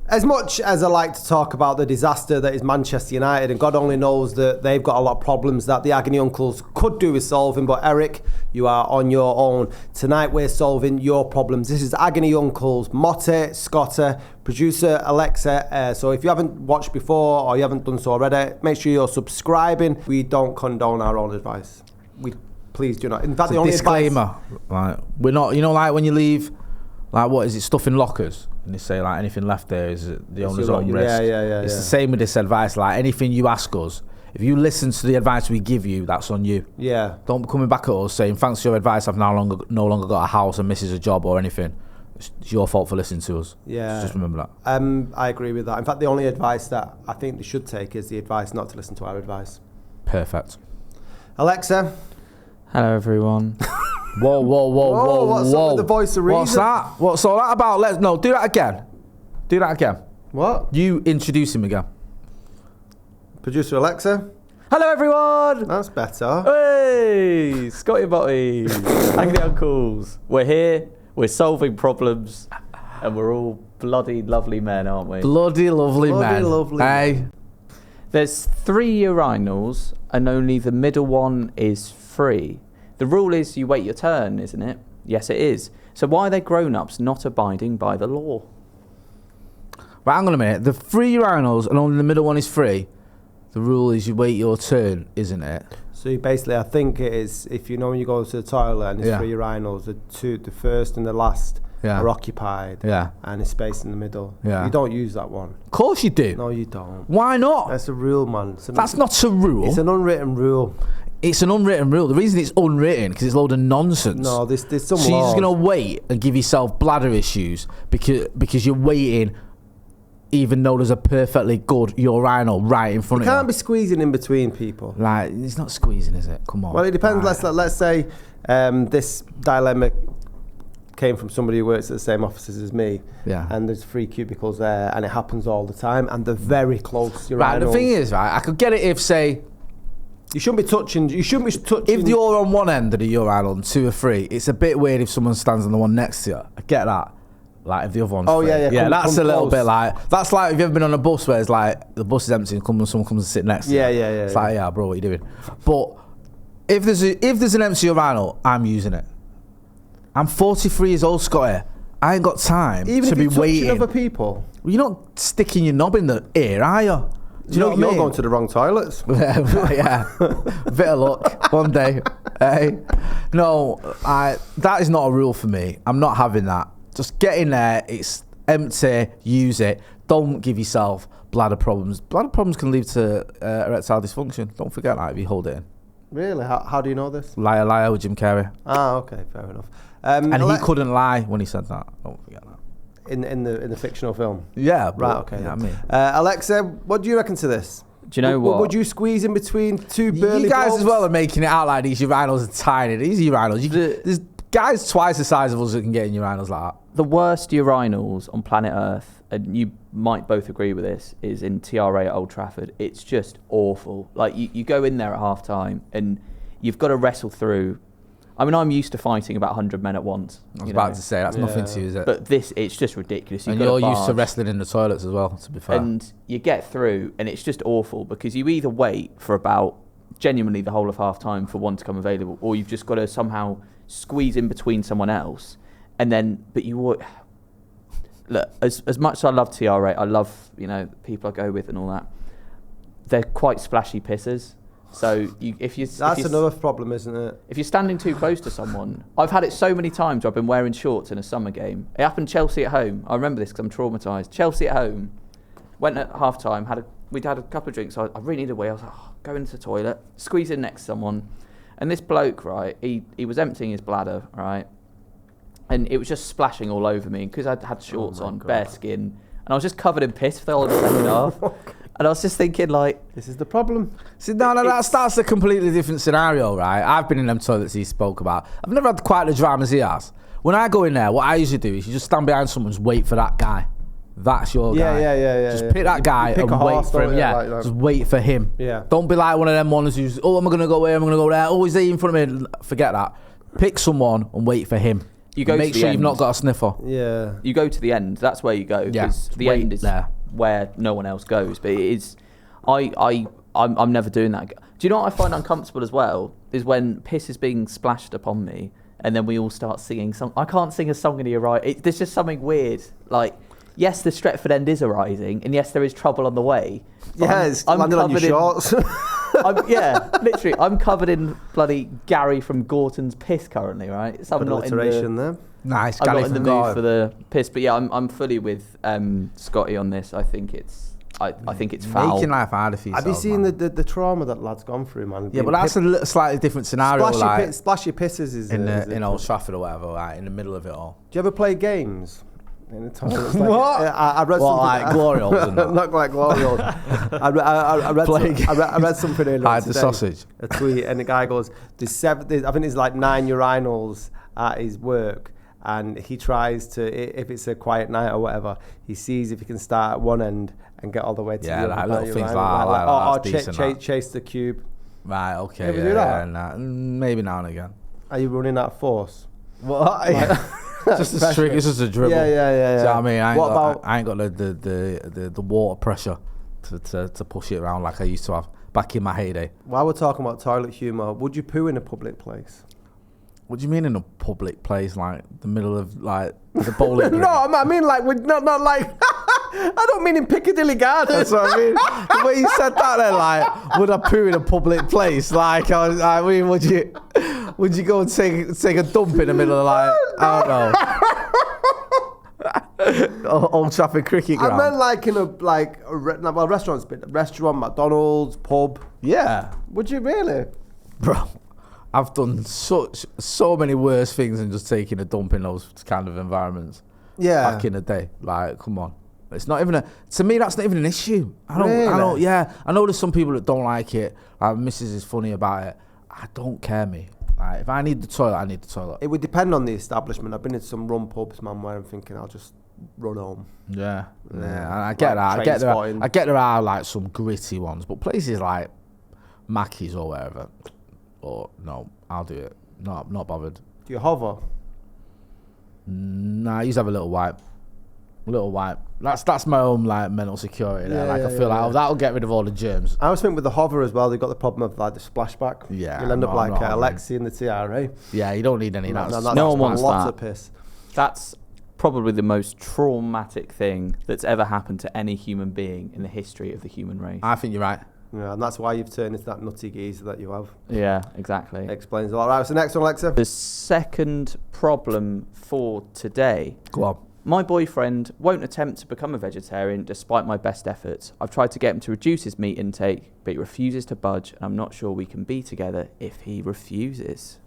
As much as I like to talk about the disaster that is Manchester United, and God only knows that they've got a lot of problems that the Agony Uncles could do with solving, but Eric, you are on your own. Tonight we're solving your problems. This is Agony Uncles, Motty, Scotty, producer Alexei. So if you haven't watched before or you haven't done so already, make sure you're subscribing. We don't condone our own advice. We please do not. In fact, it's the only disclaimer, like, we're not, you know, like when you leave, like, what is it, stuff in lockers? And they say, like, anything left there is the owner's own risk. Yeah. It's the same with this advice. Like, anything you ask us, if you listen to the advice we give you, that's on you. Yeah. Don't be coming back at us saying, thanks for your advice, I've no longer got a house and misses a job or anything. It's your fault for listening to us. Yeah. So just remember that. I agree with that. In fact, the only advice that I think they should take is the advice not to listen to our advice. Perfect. Alexa. Hello, everyone. Whoa. What's up with the voice of reason? What's that? What's all that about? Do that again. Do that again. What? You introduce him again. Producer Alexa. Hello, everyone. That's better. Hey, Scotty and Motty, Agony Uncles. We're here. We're solving problems, and we're all bloody lovely men, aren't we? Bloody lovely men. Lovely. Hey. There's 3 urinals, and only the middle one is free. The rule is you wait your turn, isn't it? Yes, it is. So why are they grown-ups not abiding by the law? Right, hang on a minute. The 3 urinals and only the middle one is free. The rule is you wait your turn, isn't it? So basically, I think it is, if you know when you go to the toilet and there's 3 urinals, the first and the last are occupied. Yeah. And there's space in the middle. Yeah. You don't use that one. Of course you do. No, you don't. Why not? That's a rule, man. That's not a rule. It's an unwritten rule. It's an unwritten rule. The reason it's unwritten because it's a load of nonsense. No, there's some So you're laws. just gonna wait and give yourself bladder issues because you're waiting, even though there's a perfectly good urinal right in front You of you. can't be squeezing in between people. Like, it's not squeezing, is it? Come on. Well, it depends. Right. Let's say this dilemma came from somebody who works at the same offices as me. Yeah. And there's 3 cubicles there, and it happens all the time, and they're very close. Right. The thing is, right, I could get it if, say, you shouldn't be touching. if you're on one end of the urinal and 2 or 3, it's a bit weird if someone stands on the one next to you. I get that. Like, if the other one's free. Yeah. That's come a little close. bit like, that's like if you've ever been on a bus where it's like the bus is empty and someone comes and sit next to you. Yeah. It's like, yeah, bro, what are you doing? But if there's an empty urinal, I'm using it. I'm 43 years old, Scotty. I ain't got time Even to if be you're touching waiting. other people. Well, you're not sticking your knob in the ear, are you? Do you know what I You're mean? going to the wrong toilets. Yeah, bit of luck one day. Hey, no, that is not a rule for me. I'm not having that. Just get in there. It's empty. Use it. Don't give yourself bladder problems. Bladder problems can lead to erectile dysfunction. Don't forget that if you hold it in. Really? How do you know this? Liar with Jim Carrey. Ah, okay, fair enough. And he couldn't lie when he said that. Don't forget that. In the fictional film. Yeah. Right. Okay. Yeah, I mean. Alexa, what do you reckon to this? Do you know what? Would you squeeze in between 2 burly You guys blokes? as well are making it out like these urinals are tiny. These urinals, there's guys twice the size of us that can get in urinals like that. The worst urinals on planet Earth, and you might both agree with this, is in TRA at Old Trafford. It's just awful. Like, you go in there at half time and you've got to wrestle through. I mean, I'm used to fighting about 100 men at once. I was about to say, that's nothing to you, is it? But it's just ridiculous. And you're used to wrestling in the toilets as well, to be fair. And you get through, and it's just awful because you either wait for about genuinely the whole of half time for one to come available, or you've just got to somehow squeeze in between someone else. And then, but you would look, as much as I love TRA, I love, people I go with and all that. They're quite splashy pissers. So that's another problem, isn't it? If you're standing too close to someone, I've had it so many times where I've been wearing shorts in a summer game. It happened Chelsea at home. I remember this because I'm traumatised. Chelsea at home, went at half time, we'd had a couple of drinks. I really needed a wee. I was like, go into the toilet, squeeze in next to someone. And this bloke, right, he was emptying his bladder, right, and it was just splashing all over me because I'd had shorts on, bare skin, and I was just covered in piss for the whole of the second half. And I was just thinking, like, this is the problem. See, no, that's a completely different scenario, right? I've been in them toilets he spoke about. I've never had quite the dramas he has. When I go in there, what I usually do is you just stand behind someone and wait for that guy. That's your guy. Yeah. Just pick that guy and wait for him. Yeah, just wait for him. Yeah. Don't be like one of them ones who's, am I going to go here? I'm going to go there. Oh, he's there in front of me. Forget that. Pick someone and wait for him. You go Make to the sure end. you've not got a sniffer. Yeah. You go to the end. That's where you go. Yeah, Because the wait end is there. where no one else goes. But it is. I'm never doing that. Do you know what I find uncomfortable as well? Is when piss is being splashed upon me, and then we all start singing. I can't sing a song in here, right? There's just something weird. Like, yes, the Stretford end is arising, and yes, there is trouble on the way. Yeah, it's landing on your shorts. Literally, I'm covered in bloody Gary from Gorton's piss currently, right? So I'm not in there. Nice. I'm Gary not in the from mood Gorton. for the piss, but yeah, I'm fully with Scotty on this. I think it's foul. Making life harder for yourself. Have you seen man. the trauma that lad's gone through, man? Yeah, but that's a slightly different scenario. Splashy pisses is in Old Trafford or whatever, right, in the middle of it all. Do you ever play games? In the toilets? What? I read What, something. like Glory Holes and that? Not like Glory Holes. I read something earlier Hide today, the sausage. a tweet, and the guy goes, I think there's like 9 urinals at his work, and he tries to, if it's a quiet night or whatever, he sees if he can start at one end and get all the way to the other. Like little things or chase the cube. Right, okay. You ever do that? Maybe now and again. Are you running out of force? What? Just a trick. It's just a dribble. Yeah. Do you know what I mean? What I ain't got the water pressure to push it around like I used to have back in my heyday. While we're talking about toilet humour, would you poo in a public place? What do you mean in a public place, like the middle of like the bowling green? No, I mean like not like. I don't mean in Piccadilly Gardens. That's what I mean. The way you said that, then, like, would I poo in a public place? Like, I mean, would you go and take a dump in the middle of like, I don't know, Old Trafford cricket ground? I meant like in a restaurants, restaurant, McDonald's, pub. Yeah, Would you really? bro. I've done so many worse things than just taking a dump in those kind of environments. Yeah. Back in the day, like, come on. It's not even to me, that's not even an issue. I Really? know there's some people that don't like it. Like, Mrs. is funny about it. I don't care, me. Like, if I need the toilet, I need the toilet. It would depend on the establishment. I've been in some rum pubs, man, where I'm thinking I'll just run home. Yeah. I Like get that. Trainspotting. I get there are like some gritty ones, but places like Mackey's or wherever, or no, I'll do it. No, not bothered. Do you hover? Nah, I used to have a little wipe. That's my own like mental security there. I feel like that'll get rid of all the germs. I always think with the hover as well, they've got the problem of like the splashback. Yeah, You'll end up no, like I'm not Alexei in the TRA. Yeah, you don't need any of that. No one wants lots that. of piss. That's probably the most traumatic thing that's ever happened to any human being in the history of the human race. I think you're right. Yeah, and that's why you've turned into that nutty geezer that you have. Yeah, exactly. Explains a lot. Right, so next one, Alexa. The second problem for today. Go on. My boyfriend won't attempt to become a vegetarian despite my best efforts. I've tried to get him to reduce his meat intake, but he refuses to budge, and I'm not sure we can be together if he refuses.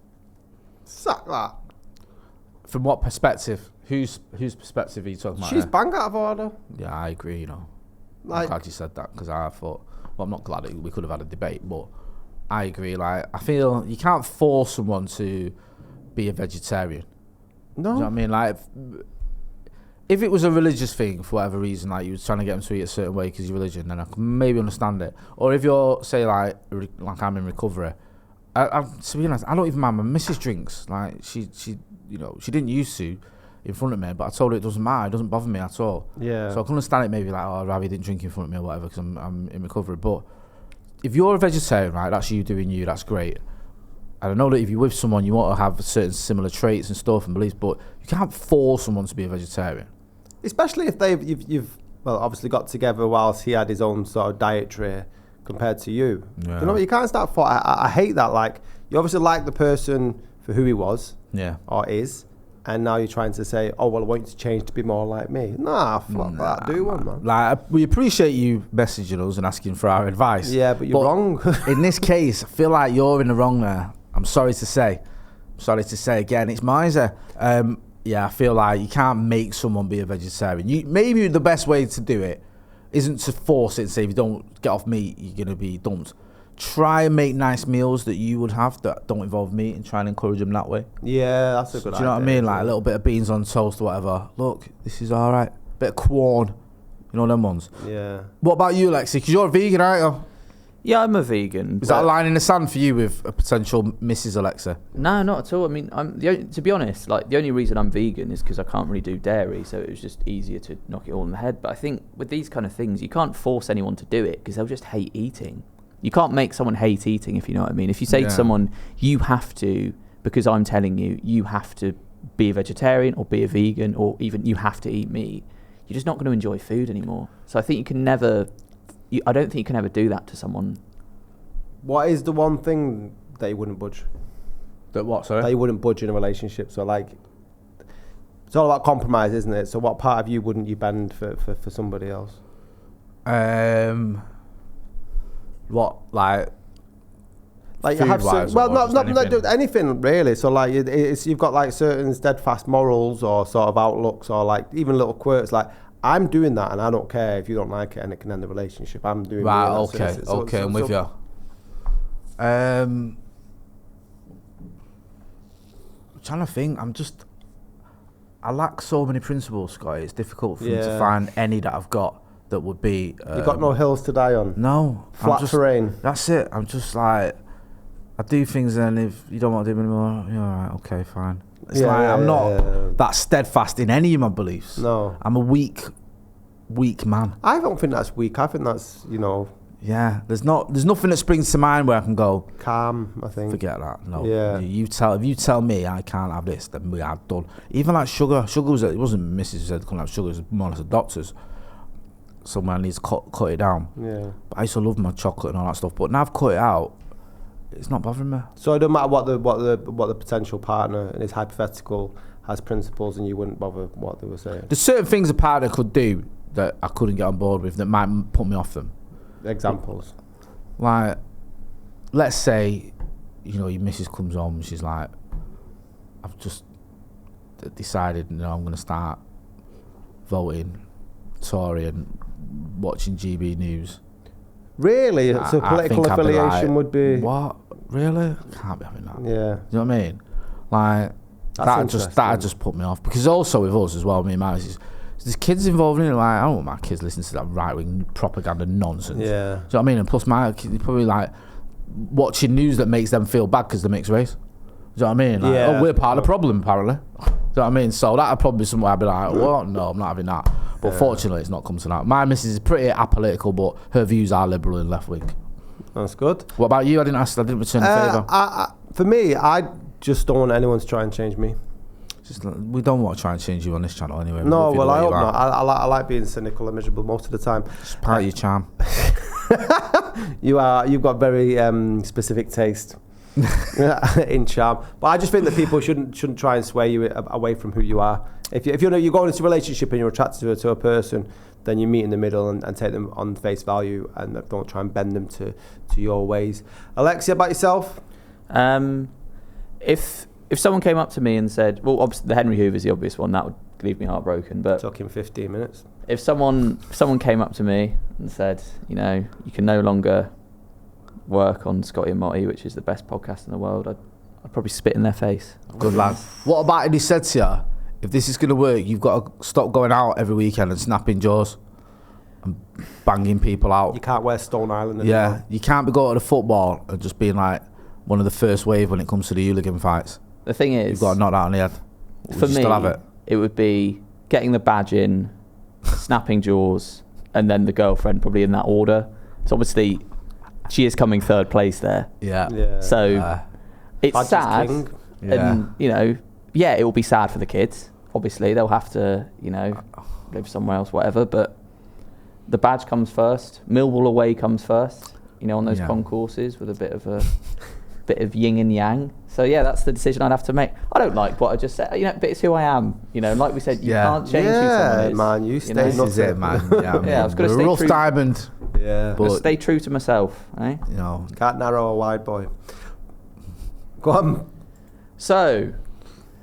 Sack that. From what perspective? Whose perspective are you talking about? She's there? bang out of order. Yeah, I agree. You know, Like- I'm glad you said that because I thought. Well, I'm not glad we could have had a debate, but I agree. Like, I feel you can't force someone to be a vegetarian. No. Do you know what I mean? Like, if it was a religious thing for whatever reason, like you were trying to get them to eat a certain way because you're religion, then I can maybe understand it. Or if you're, say, like I'm in recovery, to be honest, I don't even mind. My missus drinks. Like, she didn't used to in front of me, but I told her it doesn't matter. It doesn't bother me at all. Yeah. So I can understand it maybe like, oh, Ravi didn't drink in front of me or whatever because I'm in recovery. But if you're a vegetarian, right, that's you doing you, that's great. And I know that if you're with someone, you want to have certain similar traits and stuff and beliefs, but you can't force someone to be a vegetarian. Especially if you've obviously got together whilst he had his own sort of dietary compared to you. Yeah. You know, you can't start. I hate that. Like, you obviously like the person for who he was, Yeah. or is, and now you're trying to say, oh well, I want you to change to be more like me. Nah, fuck that. Do one, man. Like, we appreciate you messaging us and asking for our advice. Yeah, but you're wrong. In this case, I feel like you're in the wrong there. I'm sorry to say. Again, it's miser. Yeah, I feel like you can't make someone be a vegetarian. Maybe the best way to do it isn't to force it and say if you don't get off meat, you're going to be dumped. Try and make nice meals that you would have that don't involve meat and try and encourage them that way. Yeah, that's a good idea. Do you know what I mean? Like a little bit of beans on toast or whatever. Look, this is all right. Bit of corn. You know them ones. Yeah. What about you, Lexi? Because you're a vegan, aren't you? Yeah, I'm a vegan. Is that a line in the sand for you with a potential Mrs. Alexei? No, not at all. I mean, to be honest, like the only reason I'm vegan is because I can't really do dairy, so it was just easier to knock it all on the head. But I think with these kind of things, you can't force anyone to do it because they'll just hate eating. You can't make someone hate eating, if you know what I mean. If you say to someone, you have to, because I'm telling you, you have to be a vegetarian or be a vegan or even you have to eat meat, you're just not going to enjoy food anymore. So I think you can never... I don't think you can ever do that to someone. What is the one thing that you wouldn't budge? That what, sorry? That you wouldn't budge in a relationship. So, like, it's all about compromise, isn't it? So what part of you wouldn't you bend for somebody else? What, like you have food-wise not anything really. So like you've got like certain steadfast morals or sort of outlooks or like even little quirks. Like I'm doing that and I don't care if you don't like it and it can end the relationship. I'm doing right. that. Okay, I'm with you. I'm trying to think. I lack so many principles, Scotty. It's difficult for me to find any that I've got that would be. You've got no hills to die on. No, flat terrain. That's it. I'm just like, I do things, and if you don't want to do them anymore, you're all right. Okay, fine. It's I'm not that steadfast in any of my beliefs. No, I'm a weak man. I don't think that's weak. I think that's Yeah, there's nothing that springs to mind where I can go calm. I think forget that. No, if you tell me I can't have this, then we are done. Even like sugar was it wasn't Mrs. who said couldn't have sugar. It was more or less the doctors. Someone needs to cut it down. Yeah, but I used to love my chocolate and all that stuff. But now I've cut it out, it's not bothering me. So it doesn't matter what the potential partner in his hypothetical has principles, and you wouldn't bother what they were saying. There's certain things a partner could do that I couldn't get on board with that might put me off them. Examples, like let's say, your missus comes home and she's like, I've just decided, I'm going to start voting Tory and watching GB News. Really? So political affiliation would be what? Really? Can't be having that. Yeah. You know what I mean? Like that just put me off, because also with us as well, me and my missus, there's kids involved in it. Like, I don't want my kids listening to that right-wing propaganda nonsense. Yeah. Do you know what I mean? And plus, my kids probably like watching news that makes them feel bad because they're mixed race. Do you know what I mean? Like, we're part of the problem, apparently. Do you know what I mean? So that'd probably be somewhere I'd be like, well, no, I'm not having that. But fortunately, it's not come to that. My missus is pretty apolitical, but her views are liberal and left-wing. That's good. What about you? I didn't return the favour. For me, I just don't want anyone to try and change me. We don't want to try and change you on this channel anyway. No, well, I hope not. I like being cynical and miserable most of the time. It's part of your charm. You've got very specific taste in charm. But I just think that people shouldn't try and sway you away from who you are. If you're going into a relationship and you're attracted to a person, then you meet in the middle and take them on face value and don't try and bend them to your ways. Alexei, about yourself? If someone came up to me and said, well, obviously the Henry Hoover's the obvious one, that would leave me heartbroken. But talking 15 minutes. If someone came up to me and said, you can no longer work on Scotty and Motty, which is the best podcast in the world, I'd probably spit in their face. Good lad. What about if he said to you, if this is going to work, you've got to stop going out every weekend and snapping jaws and banging people out. You can't wear Stone Island anymore. Yeah, you can't be going to the football and just being like one of the first wave when it comes to the hooligan fights. The thing is, you've got to knock that on the head. For me, still have it would be getting the badge in, snapping jaws, and then the girlfriend, probably in that order. So obviously, she is coming third place there. Yeah. So it's Badge sad, king. and it will be sad for the kids. Obviously, they'll have to, live somewhere else, whatever. But the badge comes first. Millwall away comes first. On those concourses with a bit of yin and yang. So that's the decision I'd have to make. I don't like what I just said, but it's who I am. Like we said, you can't change who someone is. Man, you stay. This is it, man. I was going to stay rough true. diamond. Yeah, but stay true to myself. Eh? Can't narrow a wide boy. Go on. So,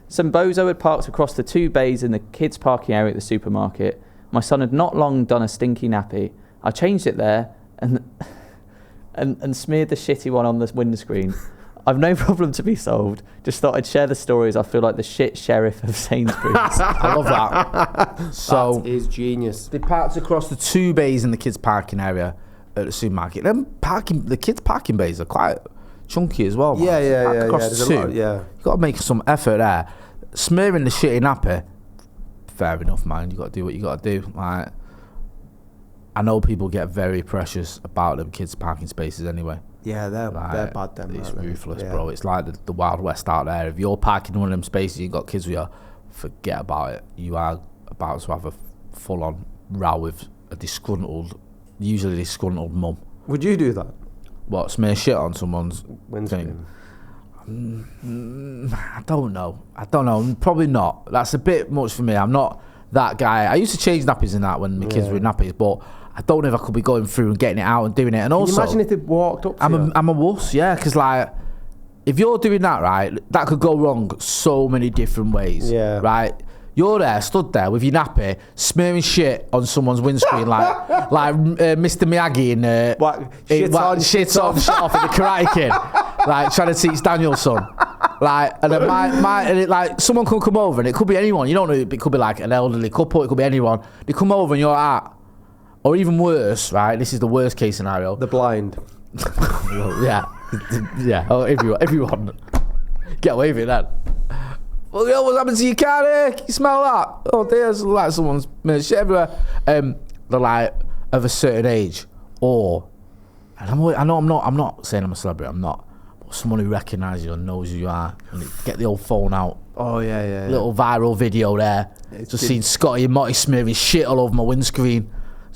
some bozo had parked across the 2 bays in the kids' parking area at the supermarket. My son had not long done a stinky nappy. I changed it there and smeared the shitty one on the windscreen. I've no problem to be solved. Just thought I'd share the stories. I feel like the shit sheriff of Sainsbury's. I love that. So that is genius. they parked across the 2 bays in the kids' parking area at the supermarket. The kids' parking bays are quite chunky as well. Man. Yeah. Across two, Yeah. You got to make some effort there. Smearing the shit in nappy, fair enough, man. You got to do what you got to do. Like, I know people get very precious about them kids' parking spaces anyway. Yeah, they're bad. Them, it's aren't they? ruthless, bro. It's like the Wild West out there. If you're parking in one of them spaces, you've got kids with you, forget about it. You are about to have a full-on row with a usually disgruntled mum. Would you do that? What, smear shit on someone's Windscreen? thing? I don't know. Probably not. That's a bit much for me. I'm not that guy. I used to change nappies and that when my kids were in nappies, but I don't know if I could be going through and getting it out and doing it. And also, can you imagine if they walked up to you? I'm a wuss, yeah, because like, if you're doing that, right, that could go wrong so many different ways. Yeah. Right? You're there, stood there with your nappy, smearing shit on someone's windscreen, like Mr. Miyagi in shit off in the Karate Kid, like trying to teach Daniel's son. Like, and then like someone could come over, and it could be anyone. You don't know. It could be like an elderly couple. It could be anyone. They come over, and you're at, or even worse, right? This is the worst case scenario. The blind. Yeah. Oh, everyone, get away with it then. Well, what's happened to your car there? Can you smell that? Oh, there's like someone's made shit everywhere. They're like of a certain age, and I know I'm not saying I'm a celebrity. I'm not. But someone who recognises you and knows who you are, and get the old phone out. Oh yeah. Little viral video there. Just seen Scotty and Motty smearing shit all over my windscreen. Do you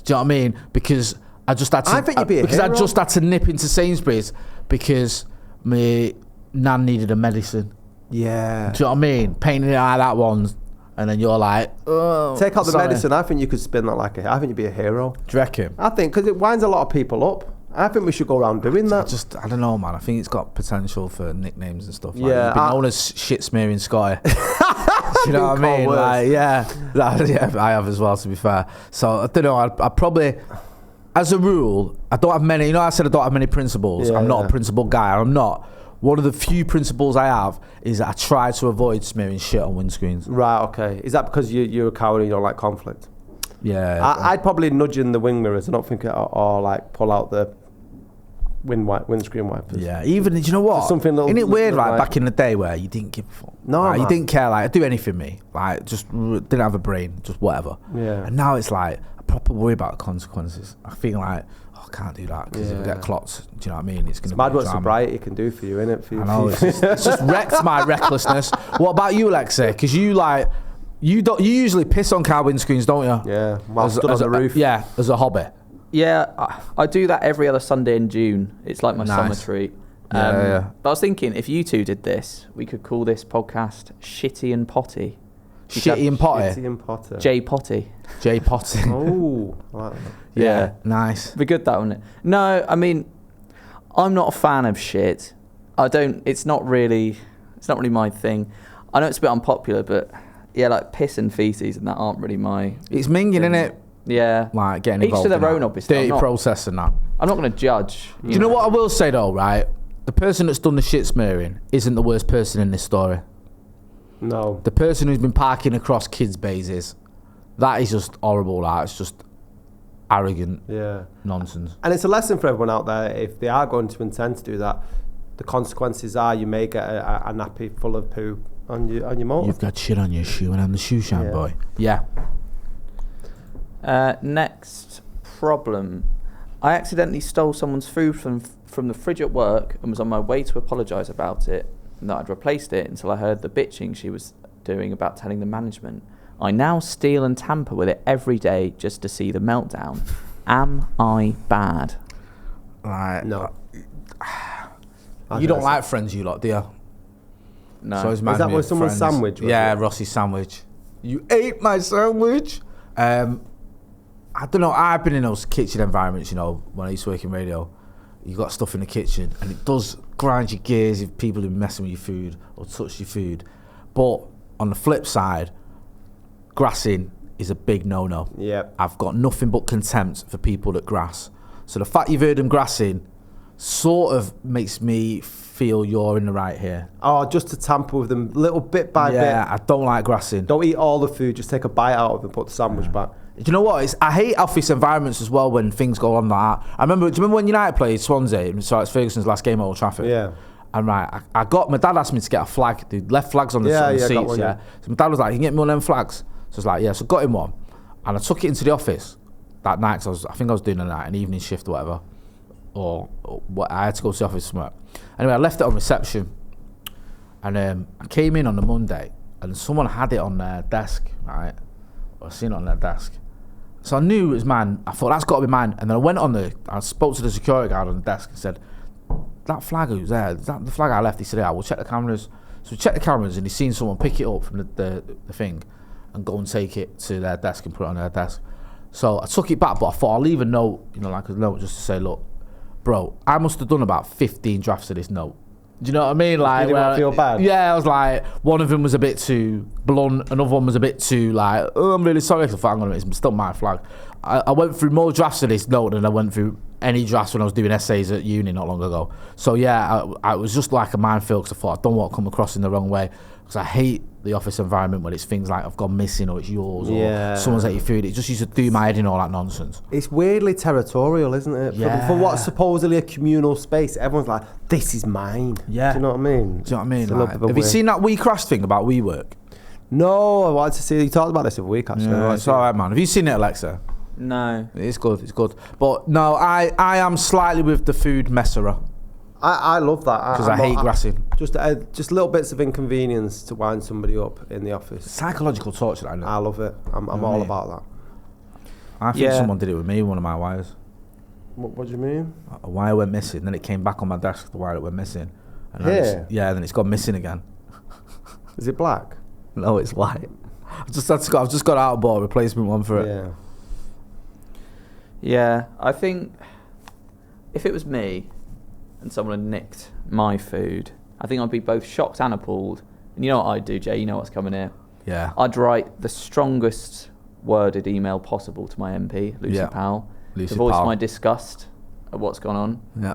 know what I mean? Because I just had to. I think you'd be a hero. I just had to nip into Sainsbury's because my nan needed a medicine. Yeah. Do you know what I mean? Painting it like that one, and then you're like, oh. Take out the sorry. medicine. I think you could spin that like I think you'd be a hero. Do you reckon? I think because it winds a lot of people up. I think we should go around doing that. I don't know, man. I think it's got potential for nicknames and stuff. Like, yeah. you've been known as shit smearing Scotty. Do you know what I mean? Like, yeah, I have as well. To be fair, so I don't know. I probably, as a rule, I don't have many. You know, I said I don't have many principles. I'm not a principle guy. I'm not. One of the few principles I have is that I try to avoid smearing shit on windscreens. Right, okay. Is that because you're a coward and you don't like conflict? Yeah. I'd probably nudge in the wing mirrors. I don't think or like pull out the windscreen wipers. Yeah, even, do you know what? Just something little. Isn't it weird, like back in the day where you didn't give a fuck? No, like, you didn't care, like, do anything, me. Like, just didn't have a brain, just whatever. Yeah. And now it's like, I proper worry about the consequences. I feel like, I can't do that because if I get clots, do you know what I mean? It's going to be mad what sobriety can do for you, innit? I know, it's just wrecked my recklessness. What about you, Alexei? Because you usually piss on car windscreens, don't you? Yeah, while stood on the roof. Yeah, as a hobby. Yeah, I do that every other Sunday in June. It's like my summer treat. Yeah. But I was thinking, if you two did this, we could call this podcast Shitty and Potty. Shitty and Potty? Shitty and Potter. J Potty. J Potty. Oh, I like that. Yeah, nice. Be good, that, wouldn't it? No, I mean, I'm not a fan of shit. It's not really my thing. I know it's a bit unpopular, but yeah, like piss and feces and that aren't really my... It's minging, isn't it? Yeah. Like getting involved each to their in own, that obviously. dirty process and that. I'm not going to judge. Do you know what I will say though, right? The person that's done the shit smearing isn't the worst person in this story. No. The person who's been parking across kids' bays is. That is just horrible. That it's just arrogant nonsense. And it's a lesson for everyone out there. If they are going to intend to do that, the consequences are you may get a nappy full of poo on your motor. You've got shit on your shoe, and I'm the shoe shine boy. Yeah. Next problem. I accidentally stole someone's food from the fridge at work and was on my way to apologise about it, and that I'd replaced it until I heard the bitching she was doing about telling the management. I now steal and tamper with it every day just to see the meltdown. Am I bad? Right. No. You don't like Friends, you lot, do you? No. So is that with someone's sandwich? Yeah, Rossi's sandwich. You ate my sandwich? I don't know, I've been in those kitchen environments, you know, when I used to work in radio. You got stuff in the kitchen and it does grind your gears if people are messing with your food or touch your food. But on the flip side, grassing is a big no-no. Yeah. I've got nothing but contempt for people that grass. So the fact you've heard them grassing sort of makes me feel you're in the right here. Oh, just to tamper with them little bit by bit. Yeah, I don't like grassing. Don't eat all the food. Just take a bite out of it and put the sandwich back. Do you know what? I hate office environments as well when things go on like that. Do you remember when United played Swansea? So it's Ferguson's last game at Old Trafford. Yeah. And my dad asked me to get a flag. They left flags on the seats. got one, yeah. So my dad was like, "You can get me one of them flags." So I was like, "Yeah." So I got him one, and I took it into the office that night. Cause I think I was doing an evening shift or whatever, or what. I had to go to the office somewhere. Anyway, I left it on reception, and I came in on the Monday, and someone had it on their desk, right? Or I seen it on their desk. So I knew it was mine. I thought that's got to be mine. And then I spoke to the security guard on the desk and said, "That flag who's there? Is that the flag I left?" He said, "Yeah, we'll check the cameras." So we checked the cameras, and he's seen someone pick it up from the thing and go and take it to their desk and put it on their desk. So I took it back, but I thought I'll leave a note, like a note just to say, "Look, bro, I must have done about 15 drafts of this note." Do you know what I mean? Like, you didn't feel bad? Yeah, I was like, one of them was a bit too blunt, another one was a bit too like, "Oh, I'm really sorry." I thought, "Hang on, it's still my flag." I went through more drafts of this note than I went through any drafts when I was doing essays at uni not long ago. So yeah, I was just like a minefield because I thought I don't want to come across in the wrong way, because I hate the office environment when it's things like I've gone missing or it's yours or someone's ate your food. It just used to do my head in, all that nonsense. It's weirdly territorial, isn't it? Yeah. For what's supposedly a communal space, everyone's like, "This is mine." Yeah. Do you know what I mean? Do you know what I mean? It's a little Like, bit of a have you weird- seen that WeCrash thing about WeWork? No, I wanted to see. You talked about this the other week, actually. Yeah, it's all right, man. Have you seen it, Alexei? No. It's good, it's good. But no, I am slightly with the food messerer I love that. because I hate grassing. Just little bits of inconvenience to wind somebody up in the office. Psychological torture, I know. I love it. I'm know what I all mean? about that. I think Yeah. someone did it with me, one of my wires. What do you mean? A wire went missing, then it came back on my desk, the wire that went missing. And then Here? then it's gone missing again. Is it black? No, it's white. I've just got out and bought a replacement one for it. Yeah. Yeah, I think if it was me and someone had nicked my food, I think I'd be both shocked and appalled. And you know what I'd do, Jay? You know what's coming here. Yeah. I'd write the strongest worded email possible to my MP, Lucy Powell, Lucy to voice Powell. my disgust at what's gone on. Yeah.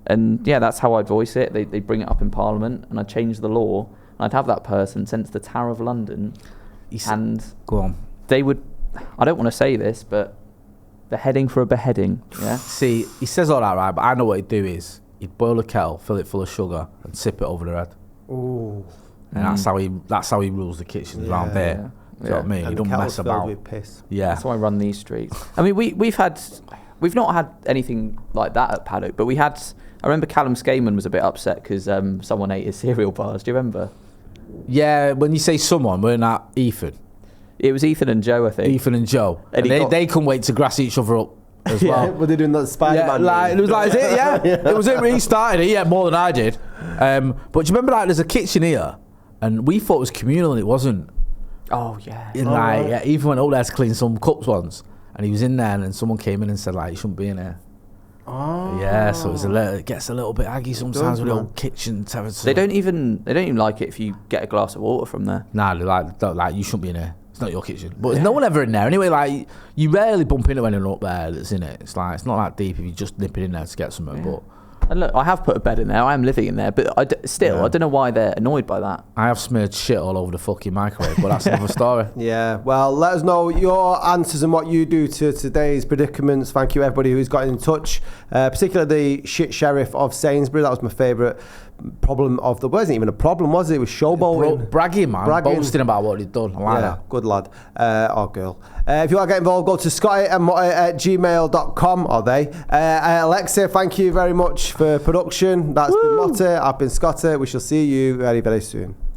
And yeah, that's how I'd voice it. They bring it up in Parliament, and I'd change the law. And I'd have that person sent to the Tower of London, and Go on. they would. I don't want to say this, but they're heading for a beheading. Yeah. See, he says all that, right? But I know what he'd do is he'd boil a kettle, fill it full of sugar, and tip it over their head. Ooh. And that's how he rules the kitchens around Yeah. there. Do you know what I mean? And He the don't kettle's mess filled about. with piss. Yeah. That's why I run these streets. I mean, we've not had anything like that at Paddock, but we had. I remember Callum Skaman was a bit upset because someone ate his cereal bars. Do you remember? Yeah, when you say someone, we're not Ethan. It was Ethan and Joe, I think. Ethan and Joe. And And they couldn't wait to grass each other up as well. Were they doing that Spider-Man? It was like, is it? Yeah. It was him. He started it. Yeah, more than I did. But do you remember, like, there's a kitchen here, and we thought it was communal, and it wasn't. Oh yeah. And yeah, Ethan went up there to clean some cups once, and he was in there, and then someone came in and said, like, "You shouldn't be in here." Oh. Yeah, so it gets a little bit aggy sometimes with the old kitchen territory. They don't even like it if you get a glass of water from there. Nah, they're like, "You shouldn't be in here. It's not your kitchen." But there's no one ever in there anyway. Like, you rarely bump into anyone up there that's in it. It's like, it's not that deep if you just nip it in there to get something. But And look, I have put a bed in there. I am living in there, but I don't know why they're annoyed by that. I have smeared shit all over the fucking microwave, but that's another story. Yeah, well, let us know your answers and what you do to today's predicaments. Thank you, everybody who's got in touch, particularly the shit sheriff of Sainsbury. That was my favourite problem of the... wasn't even a problem, was it? It was showboating. Bragging, man. Bragging. Boasting about what he'd done. I like that. Good lad. Or girl. If you want to get involved, go to Scotty and Motty at gmail.com, or they. Alexei, thank you very much for production. That's been Motty. I've been Scotty. We shall see you very, very soon.